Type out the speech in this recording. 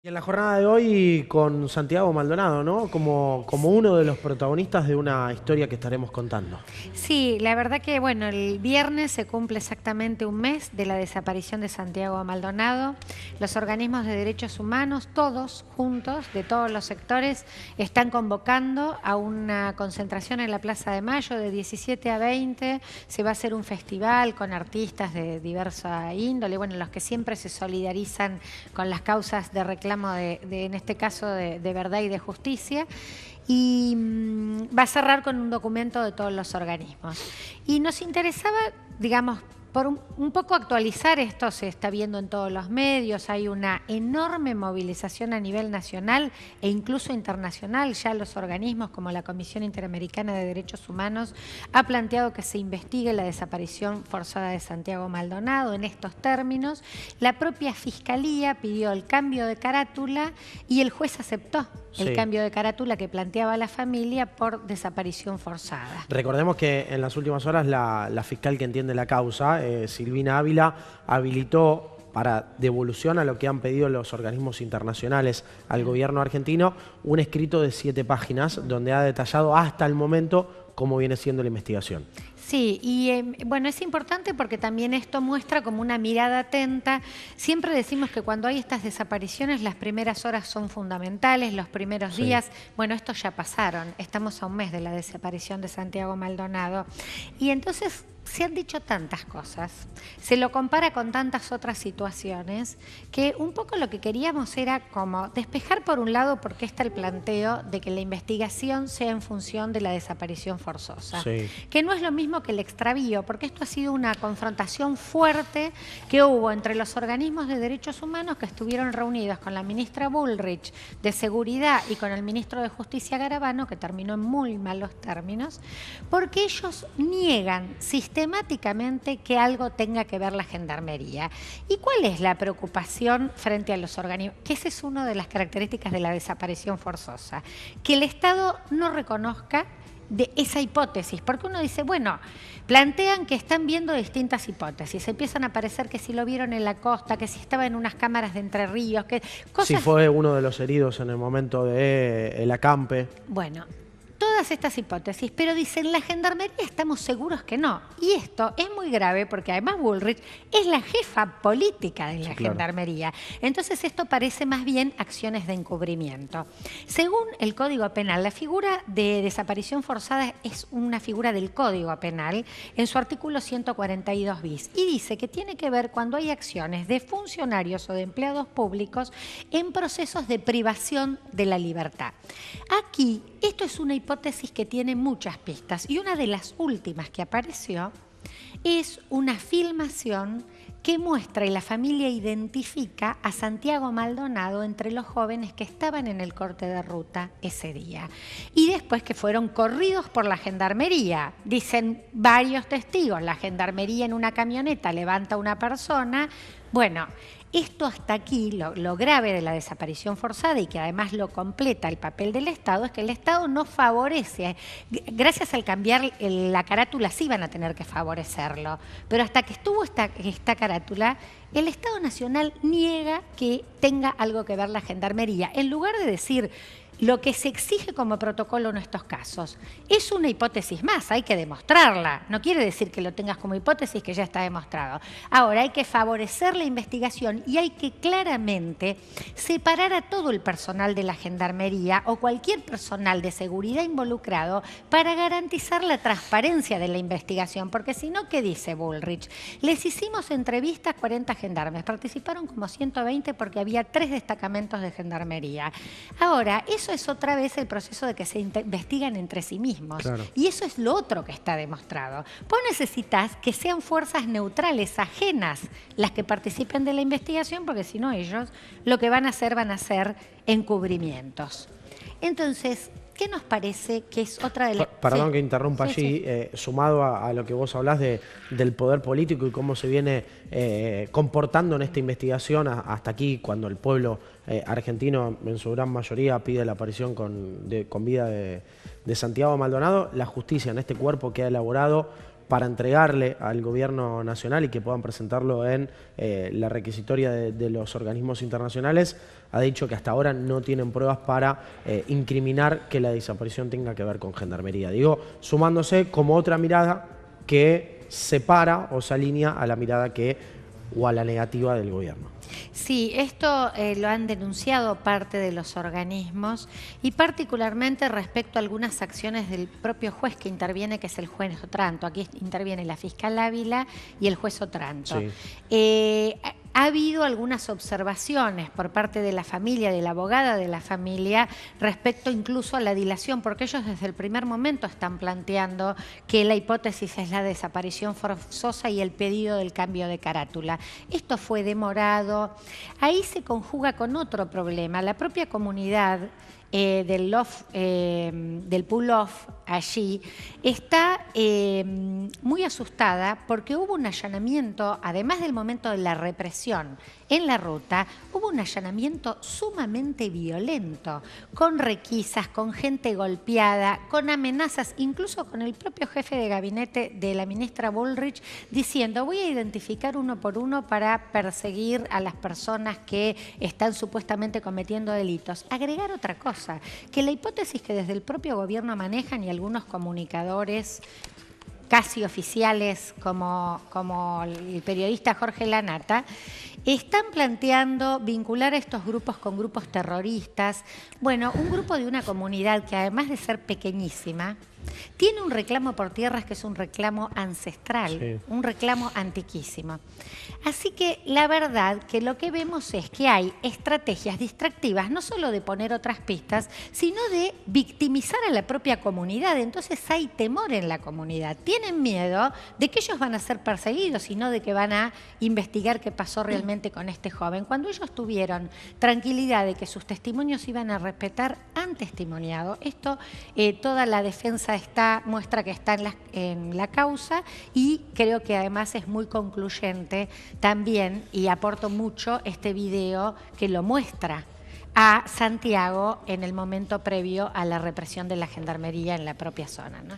Y en la jornada de hoy con Santiago Maldonado, ¿no? Como uno de los protagonistas de una historia que estaremos contando. Sí, la verdad que bueno, el viernes se cumple exactamente un mes de la desaparición de Santiago Maldonado. Los organismos de derechos humanos, todos juntos, de todos los sectores, están convocando a una concentración en la Plaza de Mayo de 17 a 20. Se va a hacer un festival con artistas de diversa índole, bueno, los que siempre se solidarizan con las causas de reclamo en este caso, de verdad y de justicia. Y va a cerrar con un documento de todos los organismos. Y nos interesaba, digamos, por un poco actualizar esto. Se está viendo en todos los medios, hay una enorme movilización a nivel nacional e incluso internacional. Ya los organismos como la Comisión Interamericana de Derechos Humanos ha planteado que se investigue la desaparición forzada de Santiago Maldonado en estos términos. La propia Fiscalía pidió el cambio de carátula y el juez aceptó el cambio de carátula que planteaba la familia por desaparición forzada. Recordemos que en las últimas horas la fiscal que entiende la causa, Silvina Ávila, habilitó para devolución a lo que han pedido los organismos internacionales al gobierno argentino, un escrito de 7 páginas donde ha detallado hasta el momento cómo viene siendo la investigación. Sí, y bueno, es importante porque también esto muestra como una mirada atenta. Siempre decimos que cuando hay estas desapariciones las primeras horas son fundamentales, los primeros días, bueno, estos ya pasaron, estamos a un mes de la desaparición de Santiago Maldonado. Y entonces se han dicho tantas cosas, se lo compara con tantas otras situaciones, que un poco lo que queríamos era como despejar por un lado por qué está el planteo de que la investigación sea en función de la desaparición forzosa, que no es lo mismo que el extravío, porque esto ha sido una confrontación fuerte que hubo entre los organismos de derechos humanos que estuvieron reunidos con la ministra Bullrich de Seguridad y con el ministro de Justicia Garabano, que terminó en muy malos términos, porque ellos niegan sistemáticamente que algo tenga que ver la gendarmería. ¿Y cuál es la preocupación frente a los organismos? Que esa es una de las características de la desaparición forzosa, que el Estado no reconozca de esa hipótesis, porque uno dice, bueno, plantean que están viendo distintas hipótesis, empiezan a aparecer que si lo vieron en la costa, que si estaba en unas cámaras de Entre Ríos, que cosas... Si fue uno de los heridos en el momento del acampe. Bueno, todas estas hipótesis, pero dicen la gendarmería estamos seguros que no. Y esto es muy grave porque además Bullrich es la jefa política de la gendarmería. Entonces esto parece más bien acciones de encubrimiento. Según el Código Penal, la figura de desaparición forzada es una figura del Código Penal en su artículo 142 bis y dice que tiene que ver cuando hay acciones de funcionarios o de empleados públicos en procesos de privación de la libertad. Aquí, esto es una hipótesis que tiene muchas pistas y una de las últimas que apareció es una filmación que muestra y la familia identifica a Santiago Maldonado entre los jóvenes que estaban en el corte de ruta ese día. Y después que fueron corridos por la gendarmería. Dicen varios testigos, la gendarmería en una camioneta levanta a una persona. Bueno, esto hasta aquí, lo grave de la desaparición forzada y que además lo completa el papel del Estado, es que el Estado no favorece. Gracias al cambiar la carátula sí van a tener que favorecerlo, pero hasta que estuvo esta carátula, el Estado Nacional niega que tenga algo que ver la gendarmería. En lugar de decir lo que se exige como protocolo en estos casos es una hipótesis más, hay que demostrarla. No quiere decir que lo tengas como hipótesis que ya está demostrado. Ahora hay que favorecer la investigación y hay que claramente separar a todo el personal de la gendarmería o cualquier personal de seguridad involucrado para garantizar la transparencia de la investigación. Porque si no, ¿qué dice Bullrich? Les hicimos entrevistas 40 gendarmes, participaron como 120 porque había 3 destacamentos de gendarmería. Ahora, eso es otra vez el proceso de que se investigan entre sí mismos. Y eso es lo otro que está demostrado. Vos necesitas que sean fuerzas neutrales, ajenas, las que participen de la investigación, porque si no ellos lo que van a hacer encubrimientos. Entonces, ¿qué nos parece que es otra de las... Perdón que interrumpa allí, sumado a lo que vos hablás del poder político y cómo se viene comportando en esta investigación hasta aquí, cuando el pueblo argentino en su gran mayoría pide la aparición con vida de Santiago Maldonado, la justicia en este cuerpo que ha elaborado para entregarle al gobierno nacional y que puedan presentarlo en la requisitoria de los organismos internacionales, ha dicho que hasta ahora no tienen pruebas para incriminar que la desaparición tenga que ver con gendarmería. Digo, sumándose como otra mirada que separa o se alinea a la mirada o a la negativa del gobierno. Sí, esto lo han denunciado parte de los organismos y particularmente respecto a algunas acciones del propio juez que interviene, que es el juez Otranto. Aquí interviene la fiscal Ávila y el juez Otranto. Sí. Ha habido algunas observaciones por parte de la familia, de la abogada de la familia, respecto incluso a la dilación, porque ellos desde el primer momento están planteando que la hipótesis es la desaparición forzosa y el pedido del cambio de carátula. Esto fue demorado. Ahí se conjuga con otro problema. La propia comunidad del pull-off allí está muy asustada porque hubo un allanamiento, además del momento de la represión en la ruta, hubo un allanamiento sumamente violento, con requisas, con gente golpeada, con amenazas, incluso con el propio jefe de gabinete de la ministra Bullrich diciendo: voy a identificar uno por uno para perseguir a las personas que están supuestamente cometiendo delitos. Agregar otra cosa, que la hipótesis que desde el propio gobierno manejan y algunos comunicadores casi oficiales como el periodista Jorge Lanata, están planteando vincular a estos grupos con grupos terroristas. Bueno, un grupo de una comunidad que además de ser pequeñísima, tiene un reclamo por tierras que es un reclamo ancestral, sí, un reclamo antiquísimo. Así que la verdad que lo que vemos es que hay estrategias distractivas, no solo de poner otras pistas, sino de victimizar a la propia comunidad. Entonces hay temor en la comunidad. Tienen miedo de que ellos van a ser perseguidos y no de que van a investigar qué pasó realmente con este joven. Cuando ellos tuvieron tranquilidad de que sus testimonios iban a respetar, han testimoniado. Esto, toda la defensa muestra que está en la causa y creo que además es muy concluyente también y aporto mucho este video que lo muestra a Santiago en el momento previo a la represión de la gendarmería en la propia zona, ¿no?